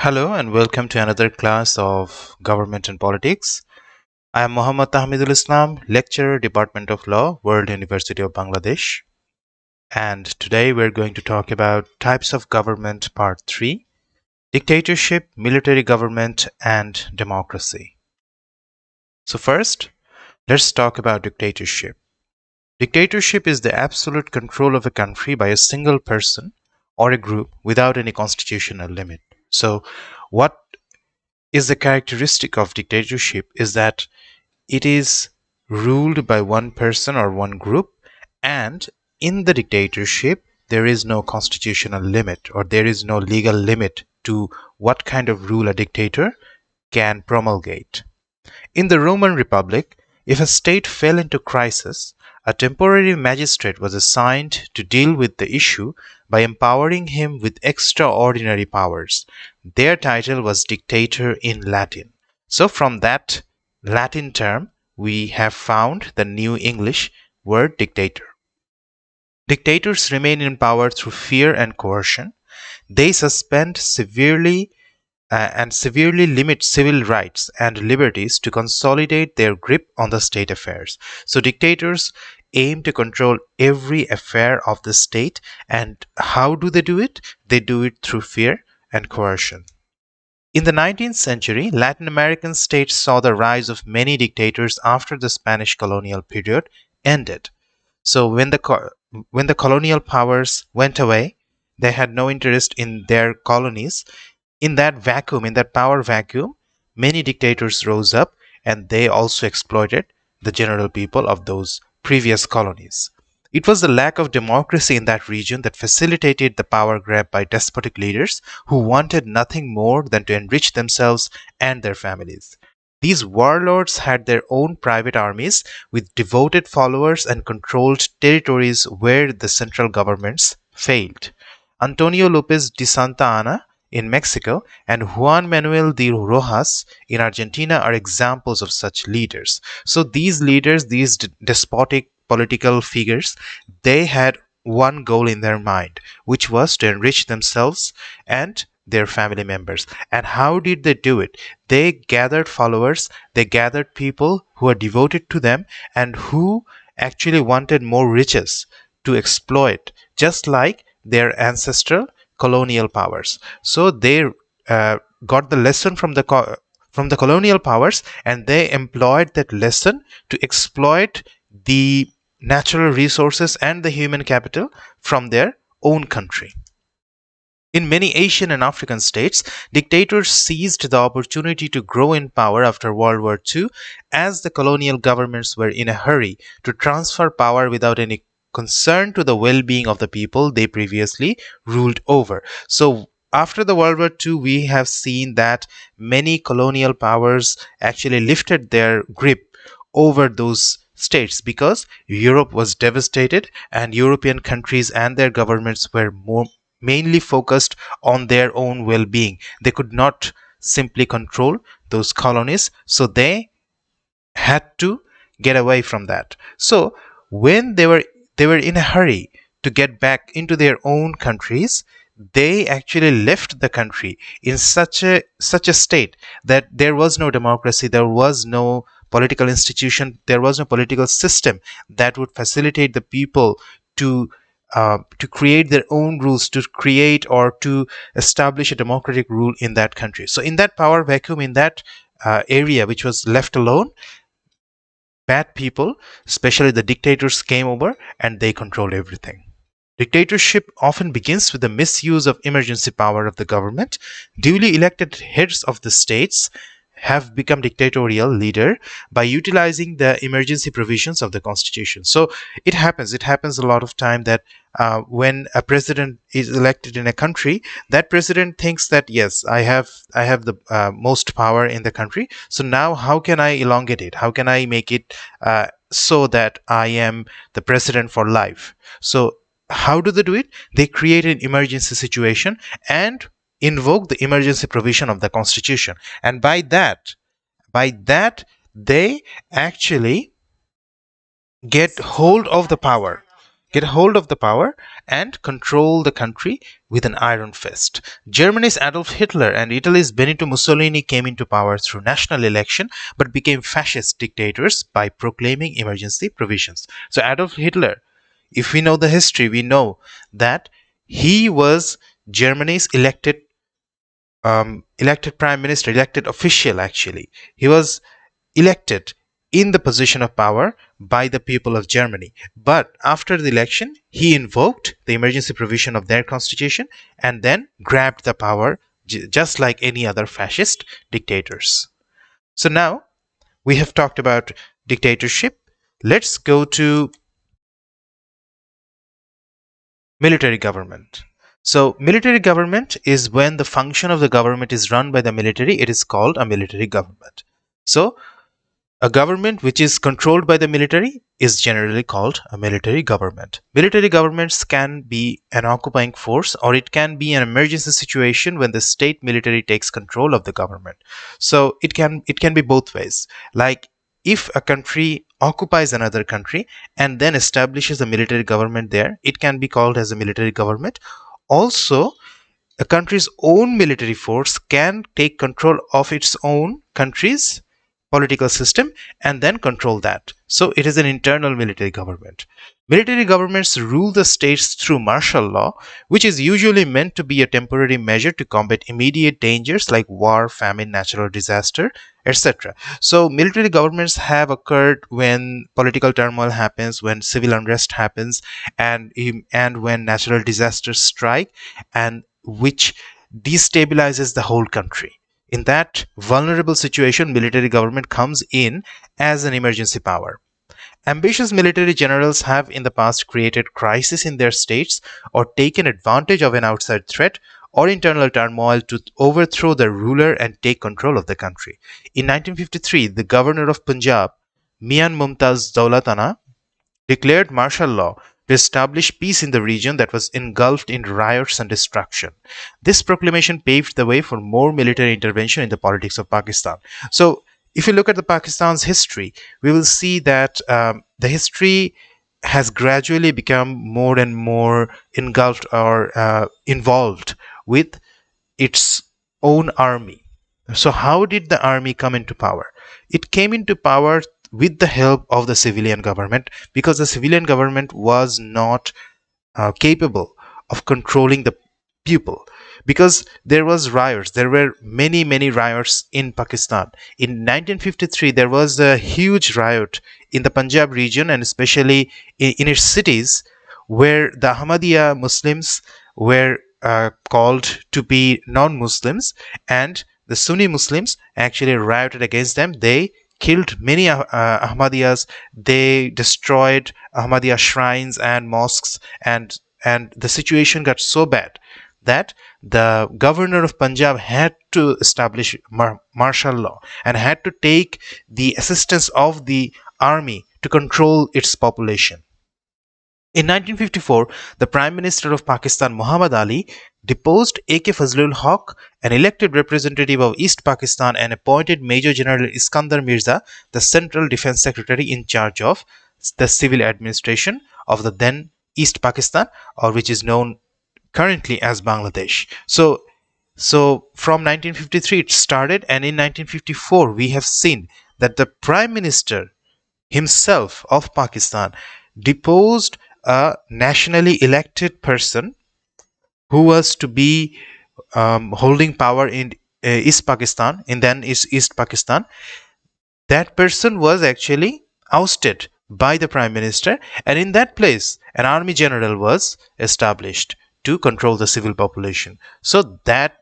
Hello and welcome to another class of Government and Politics. I am Muhammad Tahmidul Islam, lecturer, Department of Law, World University of Bangladesh. And today we're going to talk about types of government part 3, dictatorship, military government, and democracy. So first, let's talk about dictatorship. Dictatorship is the absolute control of a country by a single person or a group without any constitutional limit. So what is the characteristic of dictatorship is that it is ruled by one person or one group, and in the dictatorship, there is no constitutional limit or there is no legal limit to what kind of rule a dictator can promulgate. In the Roman Republic, if a state fell into crisis, a temporary magistrate was assigned to deal with the issue by empowering him with extraordinary powers. Their title was dictator in Latin. So, from that Latin term, we have found the New English word dictator. Dictators remain in power through fear and coercion. They suspend severely and severely limit civil rights and liberties to consolidate their grip on the state affairs. So, dictators aim to control every affair of the state. And how do they do it? They do it through fear and coercion. In the 19th century, Latin American states saw the rise of many dictators after the Spanish colonial period ended. So, when the colonial powers went away, they had no interest in their colonies. In that vacuum, in that power vacuum, many dictators rose up and they also exploited the general people of those previous colonies. It was the lack of democracy in that region that facilitated the power grab by despotic leaders who wanted nothing more than to enrich themselves and their families. These warlords had their own private armies with devoted followers and controlled territories where the central governments failed. Antonio Lopez de Santa Anna in Mexico and Juan Manuel de Rojas in Argentina are examples of such leaders. So these leaders, these despotic political figures, they had one goal in their mind, which was to enrich themselves and their family members. And how did they do it? They gathered followers, they gathered people who are devoted to them and who actually wanted more riches to exploit, just like their ancestral colonial powers. So they got the lesson from from the colonial powers, and they employed that lesson to exploit the natural resources and the human capital from their own country. In many Asian and African states, dictators seized the opportunity to grow in power after World War II as the colonial governments were in a hurry to transfer power without any concern to the well being of the people they previously ruled over. So, after the World War II, we have seen that many colonial powers actually lifted their grip over those states because Europe was devastated and European countries and their governments were more mainly focused on their own well-being. They could not simply control those colonies, so they had to get away from that. So when they were in a hurry to get back into their own countries, they actually left the country in such a state that there was no democracy, there was no political institution, there was no political system that would facilitate the people to to create their own rules, to create or to establish a democratic rule in that country. So, in that power vacuum, in that area which was left alone, bad people, especially the dictators, came over and they controlled everything. Dictatorship often begins with the misuse of emergency power of the government. Duly elected heads of the states have become dictatorial leader by utilizing the emergency provisions of the constitution. So it happens a lot of time that when a president is elected in a country, that president thinks that yes, I have the most power in the country, so now how can I elongate it, how can I make it so that I am the president for life. So how do they do it? They create an emergency situation and invoke the emergency provision of the constitution, and by that they actually get hold of the power. get a hold of the power and control the country with an iron fist. Germany's Adolf Hitler and Italy's Benito Mussolini came into power through national election but became fascist dictators by proclaiming emergency provisions. So, Adolf Hitler, if we know the history, we know that he was Germany's elected prime minister, elected official actually. He was elected in the position of power by the people of Germany. But after the election, he invoked the emergency provision of their constitution and then grabbed the power just like any other fascist dictators. So now we have talked about dictatorship. Let's go to military government. So, military government is when the function of the government is run by the military, it is called a military government. So, a government which is controlled by the military is generally called a military government. Military governments can be an occupying force or it can be an emergency situation when the state military takes control of the government. So it can be both ways. Like if a country occupies another country and then establishes a military government there, it can be called as a military government. Also, a country's own military force can take control of its own country's political system and then control that. So it is an internal military government. Military governments rule the states through martial law, which is usually meant to be a temporary measure to combat immediate dangers like war, famine, natural disaster, etc. So military governments have occurred when political turmoil happens, when civil unrest happens, and when natural disasters strike, and which destabilizes the whole country. In that vulnerable situation, military government comes in as an emergency power. Ambitious military generals have in the past created crisis in their states or taken advantage of an outside threat or internal turmoil to overthrow the ruler and take control of the country. In 1953, the governor of Punjab, Mian Mumtaz Daulatana, declared martial law to establish peace in the region that was engulfed in riots and destruction. This proclamation paved the way for more military intervention in the politics of Pakistan. So, if you look at the Pakistan's history, we will see that the history has gradually become more and more engulfed or involved with its own army. So, how did the army come into power? It came into power with the help of the civilian government because the civilian government was not capable of controlling the people, because there were many riots in Pakistan. In 1953 there was a huge riot in the Punjab region, and especially in its cities, where the Ahmadiyya Muslims were called to be non-Muslims, and the Sunni Muslims actually rioted against them. They killed many Ahmadiyyas. They destroyed Ahmadiyya shrines and mosques, and the situation got so bad that the governor of Punjab had to establish martial law and had to take the assistance of the army to control its population. In 1954, the Prime Minister of Pakistan, Muhammad Ali, deposed A.K. Fazlul Haq, an elected representative of East Pakistan, and appointed Major General Iskandar Mirza, the Central Defense Secretary, in charge of the civil administration of the then East Pakistan, or which is known currently as Bangladesh. So from 1953 it started, and in 1954 we have seen that the Prime Minister himself of Pakistan deposed a nationally elected person who was to be holding power in East Pakistan, in then East Pakistan. That person was actually ousted by the Prime Minister, and in that place an army general was established to control the civil population. So that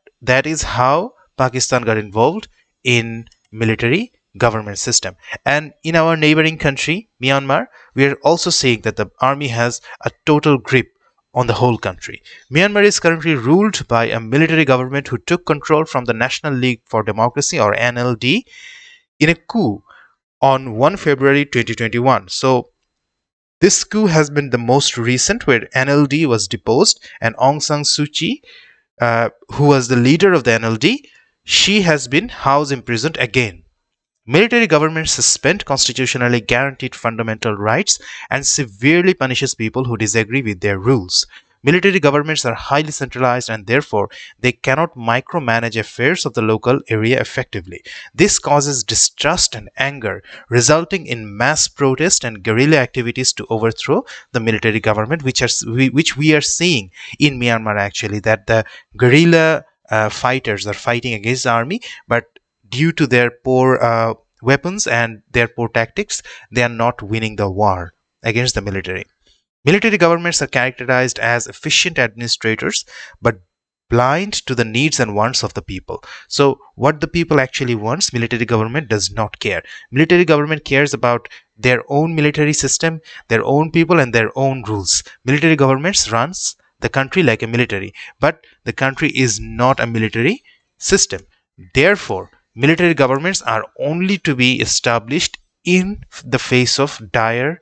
is how Pakistan got involved in military government system. And in our neighboring country, Myanmar, we are also seeing that the army has a total grip on the whole country. Myanmar is currently ruled by a military government who took control from the National League for Democracy, or NLD, in a coup on 1 February 2021. So this coup has been the most recent, where NLD was deposed, and Aung San Suu Kyi, who was the leader of the NLD, she has been house imprisoned again. Military governments suspend constitutionally guaranteed fundamental rights and severely punishes people who disagree with their rules. Military governments are highly centralized and therefore they cannot micromanage affairs of the local area effectively. This causes distrust and anger, resulting in mass protest and guerrilla activities to overthrow the military government, which we are seeing in Myanmar actually, that the guerrilla fighters are fighting against the army, but due to their poor weapons and their poor tactics, they are not winning the war against the military. Military governments are characterized as efficient administrators but blind to the needs and wants of the people. So, what the people actually wants, military government does not care. Military government cares about their own military system, their own people, and their own rules. Military governments runs the country like a military, but the country is not a military system. Therefore, military governments are only to be established in the face of dire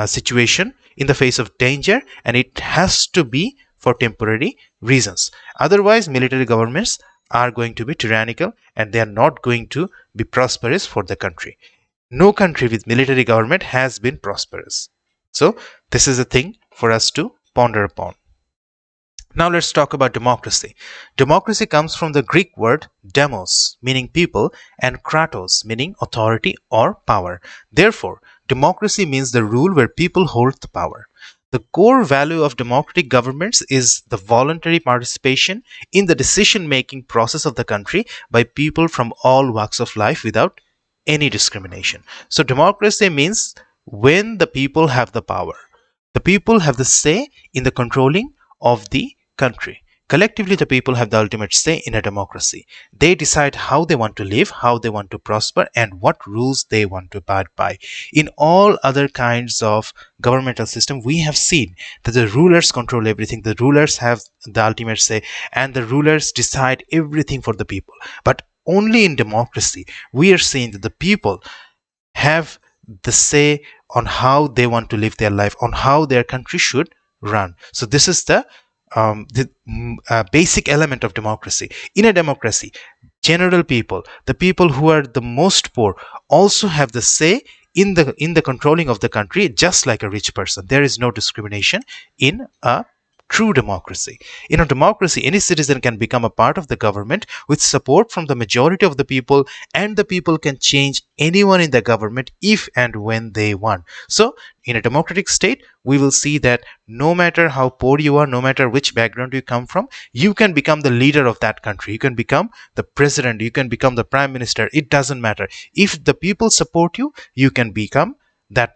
situation, in the face of danger, and it has to be for temporary reasons. Otherwise, military governments are going to be tyrannical and they are not going to be prosperous for the country. No country with military government has been prosperous. So, this is a thing for us to ponder upon. Now let's talk about democracy. Democracy comes from the Greek word demos, meaning people, and kratos, meaning authority or power. Therefore, democracy means the rule where people hold the power. The core value of democratic governments is the voluntary participation in the decision making process of the country by people from all walks of life without any discrimination. So, democracy means when the people have the power. The people have the say in the controlling of the country. Collectively, the people have the ultimate say in a democracy. They decide how they want to live, how they want to prosper, and what rules they want to abide by. In all other kinds of governmental system, we have seen that the rulers control everything. The rulers have the ultimate say, and the rulers decide everything for the people. But only in democracy, we are seeing that the people have the say on how they want to live their life, on how their country should run. So this is the basic element of democracy. In a democracy, general people, the people who are the most poor, also have the say in the controlling of the country, just like a rich person. There is no discrimination in a true democracy. In a democracy, any citizen can become a part of the government with support from the majority of the people, and the people can change anyone in the government if and when they want. So, in a democratic state, we will see that no matter how poor you are, no matter which background you come from, you can become the leader of that country. You can become the president, you can become the prime minister. It doesn't matter. If the people support you, you can become that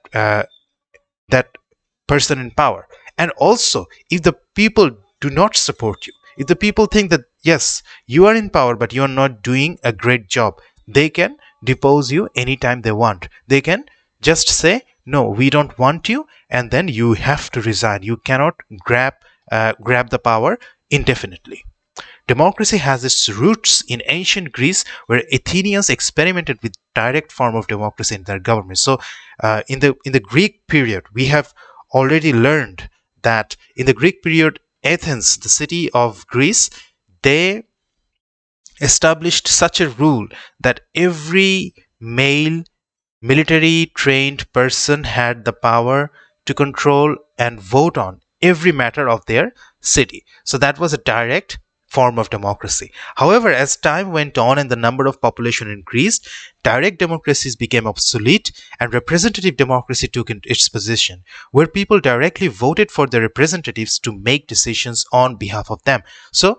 person in power. And also, if the people do not support you, if the people think that yes, you are in power but you are not doing a great job, they can depose you anytime they want. They can just say no, we don't want you, and then you have to resign. You cannot grab the power indefinitely. Democracy has its roots in ancient Greece, where Athenians experimented with direct form of democracy in their government. So, in the Greek period, we have already learned that in the Greek period, Athens, the city of Greece, they established such a rule that every male military trained person had the power to control and vote on every matter of their city. So that was a direct form of democracy. However, as time went on and the number of population increased, direct democracies became obsolete and representative democracy took its position, where people directly voted for their representatives to make decisions on behalf of them. So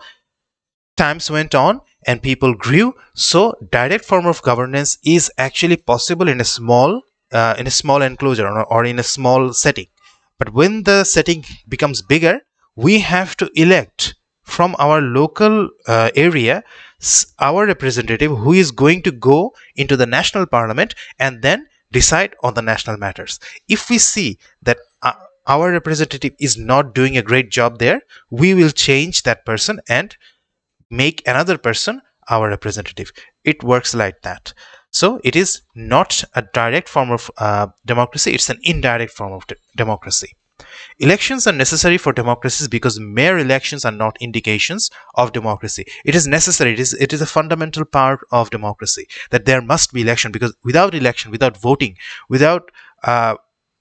times went on and people grew, so direct form of governance is actually possible in a small enclosure, or in a small setting. But when the setting becomes bigger, we have to elect from our local area our representative, who is going to go into the national parliament and then decide on the national matters. If we see that our representative is not doing a great job there, we will change that person and make another person our representative. It works like that. So it is not a direct form of democracy, it's an indirect form of democracy. Elections are necessary for democracies because mere elections are not indications of democracy. It is necessary. It is a fundamental part of democracy that there must be election, because without election, without voting, without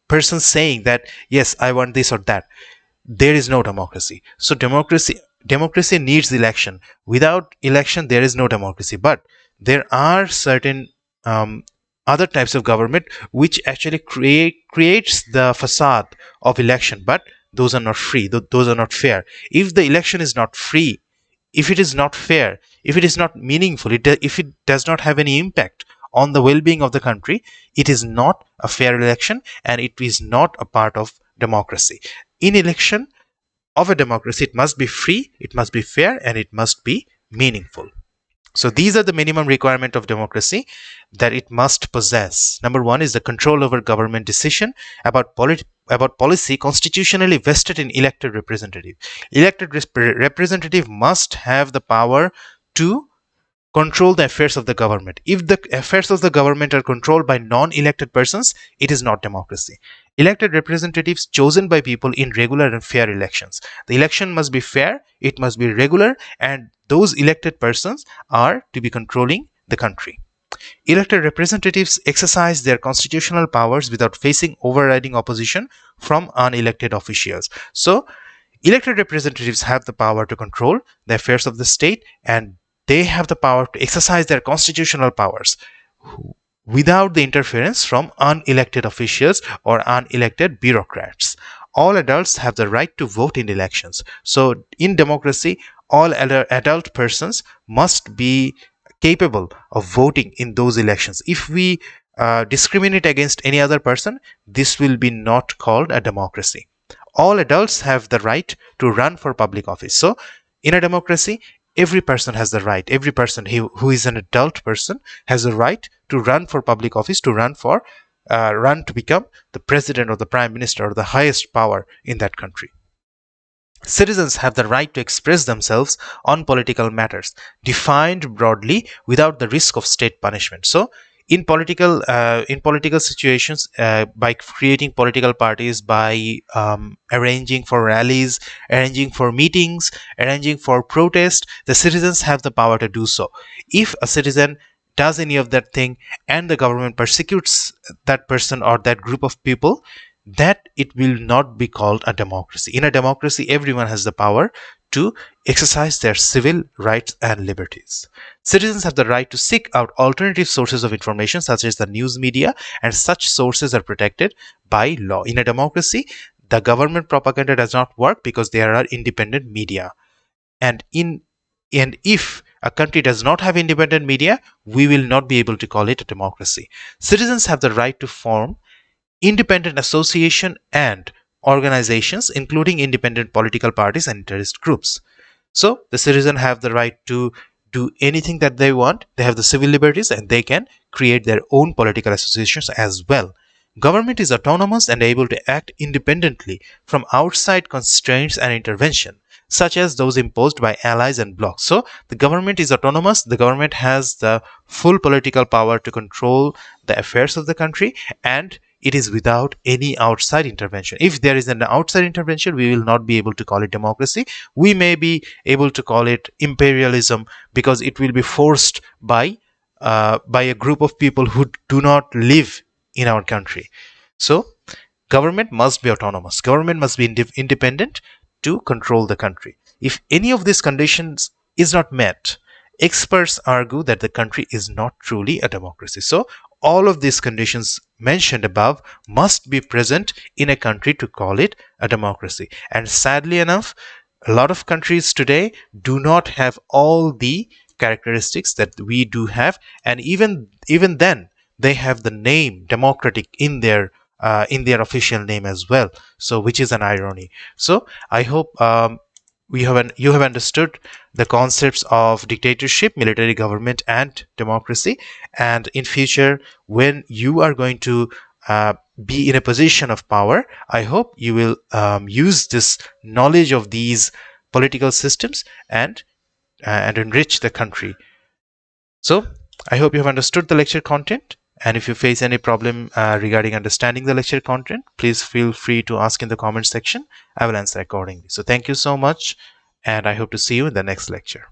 persons saying that yes, I want this or that, there is no democracy. So democracy needs election. Without election, there is no democracy. But there are certain um, other types of government which actually creates the facade of election, but those are not free. Those are not fair. If the election is not free, if it is not fair, if it is not meaningful, if it does not have any impact on the well-being of the country, it is not a fair election and it is not a part of democracy. In election of a democracy, it must be free, it must be fair, and it must be meaningful. So these are the minimum requirement of democracy that it must possess. Number one is the control over government decision about policy constitutionally vested in elected representative. Representative must have the power to control the affairs of the government. If the affairs of the government are controlled by non-elected persons, it is not democracy. Elected representatives chosen by people in regular and fair elections. The election must be fair, it must be regular, and those elected persons are to be controlling the country. Elected representatives exercise their constitutional powers without facing overriding opposition from unelected officials. So, elected representatives have the power to control the affairs of the state, and they have the power to exercise their constitutional powers without the interference from unelected officials or unelected bureaucrats. All adults have the right to vote in elections. So, in democracy, all adult persons must be capable of voting in those elections. If we discriminate against any other person, this will be not called a democracy. All adults have the right to run for public office. So, in a democracy, every person has the right, every person who is an adult person has the right to run for public office, to run to become the president or the prime minister or the highest power in that country. Citizens have the right to express themselves on political matters, defined broadly without the risk of state punishment. So, in political situations, by creating political parties, by arranging for rallies, arranging for meetings, arranging for protest, the citizens have the power to do so. If a citizen does any of that thing and the government persecutes that person or that group of people, that it will not be called a democracy. In a democracy, everyone has the power to exercise their civil rights and liberties. Citizens have the right to seek out alternative sources of information, such as the news media, and such sources are protected by law. In a democracy, the government propaganda does not work because there are independent media. And if a country does not have independent media, we will not be able to call it a democracy. Citizens have the right to form independent association and organizations, including independent political parties and interest groups. So the citizen have the right to do anything that they want. They have the civil liberties and they can create their own political associations as well. Government is autonomous and able to act independently from outside constraints and intervention, such as those imposed by allies and blocs. So the government is autonomous. The government has the full political power to control the affairs of the country, and it is without any outside intervention. If there is an outside intervention, we will not be able to call it democracy. We may be able to call it imperialism, because it will be forced by a group of people who do not live in our country. So government must be autonomous. Government must be independent to control the country. If any of these conditions is not met, experts argue that the country is not truly a democracy. So all of these conditions mentioned above must be present in a country to call it a democracy. And sadly enough, a lot of countries today do not have all the characteristics that we do have, and even then they have the name democratic in their official name as well. So, which is an irony. So, I hope you have understood the concepts of dictatorship, military government, and democracy. And in future, when you are going to be in a position of power, I hope you will use this knowledge of these political systems and enrich the country. So, I hope you have understood the lecture content, And if you face any problem regarding understanding the lecture content, please feel free to ask in the comment section. I will answer accordingly. So thank you so much, and I hope to see you in the next lecture.